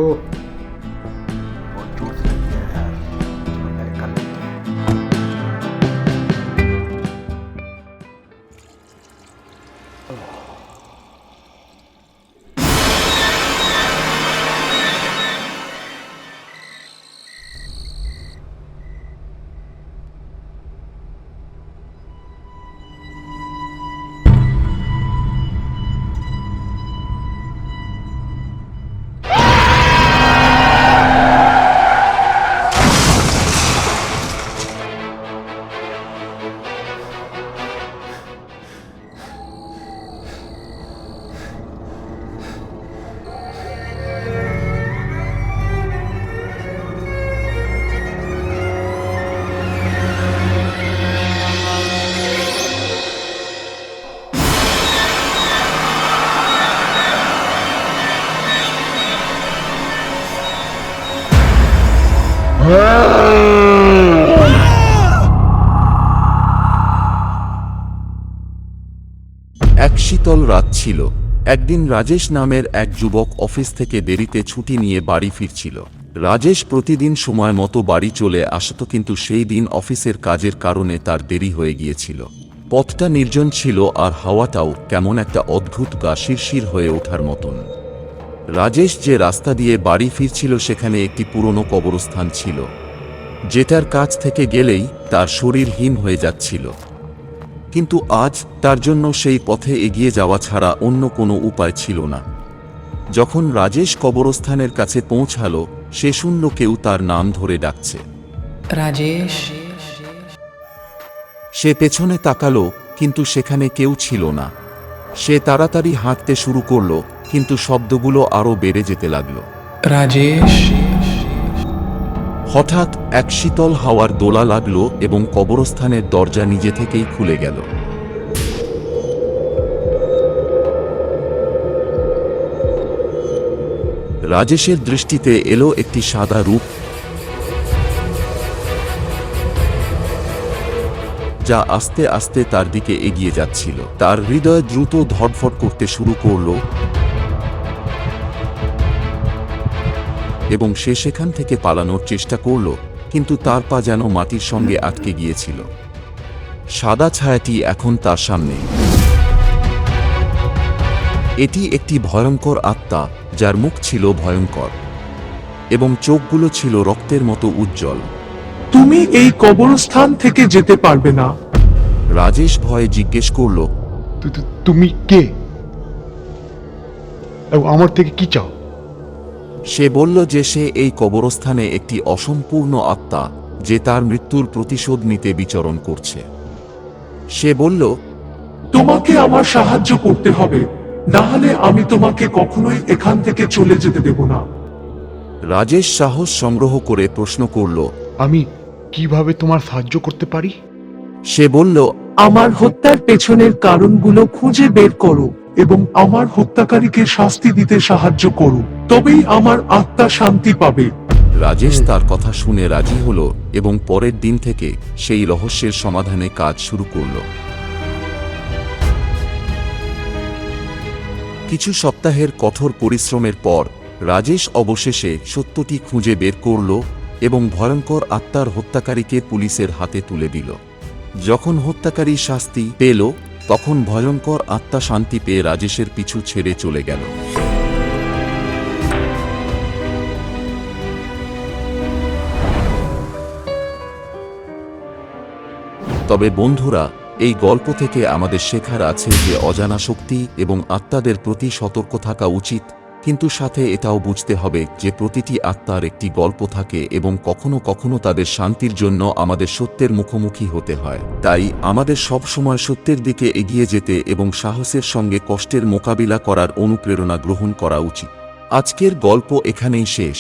बहुत जोर से लग गया है यार, तो मैं कर लेते हैं। এক শীতল রাত ছিল। একদিন রাজেশ নামের এক যুবক অফিস থেকে দেরিতে ছুটি নিয়ে বাড়ি ফিরছিল। রাজেশ প্রতিদিন সময় মতো বাড়ি চলে আসত, কিন্তু সেই দিন অফিসের কাজের কারণে তার দেরি হয়ে গিয়েছিল। পথটা নির্জন ছিল আর হাওয়াটাও কেমন একটা অদ্ভুত গা শিরশির হয়ে ওঠার মতন। রাজেশ যে রাস্তা দিয়ে বাড়ি ফিরছিল সেখানে একটি পুরনো কবরস্থান ছিল, যেটার কাছ থেকে গেলেই তার শরীর হিম হয়ে যাচ্ছিল। কিন্তু আজ তার জন্য সেই পথে এগিয়ে যাওয়া ছাড়া অন্য কোনো উপায় ছিল না। যখন রাজেশ কবরস্থানের কাছে পৌঁছালো, সে শুনল কেউ তার নাম ধরে ডাকছে। রাজেশ। সে পেছনে তাকালো, কিন্তু সেখানে কেউ ছিল না। সে তাড়াতাড়ি হাঁটতে শুরু করলো, কিন্তু শব্দগুলো আরো বেড়ে যেতে লাগলো। রাজেশ। হঠাৎ এক শীতল হাওয়ার দোলা লাগলো এবং কবরস্থানের দরজা নিজে থেকেই খুলে গেল। রাজেশের দৃষ্টিতে এলো একটি সাদা রূপ, যা আস্তে আস্তে তার দিকে এগিয়ে যাচ্ছিল। তার হৃদয় দ্রুত ধড়ফড় করতে শুরু করল এবং সে সেখান থেকে পালানোর চেষ্টা করল, কিন্তু তার পা যেন মাটির সঙ্গে আটকে গিয়েছিল। সাদা ছায়াটি এখন তার সামনে। এটি একটি ভয়ঙ্কর আত্মা, যার মুখ ছিল ভয়ঙ্কর এবং চোখগুলো ছিল রক্তের মতো উজ্জ্বল। তুমি এই কবরস্থান থেকে যেতে পারবে না। রাজেশ ভয়ে জিজ্ঞেস করল, তুমি কে? আমার থেকে কি চাও? সে বলল যে সে এই কবরস্থানে একটি অসম্পূর্ণ আত্মা, যে তার মৃত্যুর প্রতিশোধ নিতে বিচরণ করছে। সে বলল, তোমাকে আমার সাহায্য করতে হবে, না হলে আমি তোমাকে কখনোই এখান থেকে চলে যেতে দেব না। রাজেশ সাহস সংগ্রহ করে প্রশ্ন করল। আমি কিভাবে তোমার সাহায্য করতে পারি? সে বলল, আমার হত্যার পেছনের কারণগুলো খুঁজে বের করো এবং আমার হত্যাকারীকে শাস্তি দিতে সাহায্য করো, তবেই আমার আত্মা শান্তি পাবে। রাজেশ তার কথা শুনে রাজি হল এবং পরের দিন থেকে সেই রহস্যের সমাধানে কাজ শুরু করল। কিছু সপ্তাহের কঠোর পরিশ্রমের পর রাজেশ অবশেষে সত্যটি খুঁজে বের করল এবং ভয়ঙ্কর আত্মার হত্যাকারীকে পুলিশের হাতে তুলে দিল। যখন হত্যাকারী শাস্তি পেল, তখন ভয়ঙ্কর আত্মা শান্তি পেয়ে রাজেশের পিছু ছেড়ে চলে গেল। তবে বন্ধুরা, এই গল্প থেকে আমাদের শেখার আছে যে অজানা শক্তি এবং আত্মাদের প্রতি সতর্ক থাকা উচিত, কিন্তু সাথে এটাও বুঝতে হবে যে প্রতিটি আত্মার একটি গল্প থাকে এবং কখনো কখনো তাদের শান্তির জন্য আমাদের সত্যের মুখোমুখি হতে হয়। তাই আমাদের সব সময় সত্যের দিকে এগিয়ে যেতে এবং সাহসের সঙ্গে কষ্টের মোকাবিলা করার অনুপ্রেরণা গ্রহণ করা উচিত। আজকের গল্প এখানেই শেষ।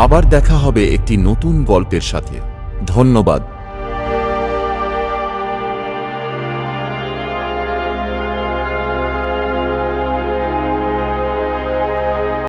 আবার দেখা হবে একটি নতুন গল্পের সাথে। ধন্যবাদ।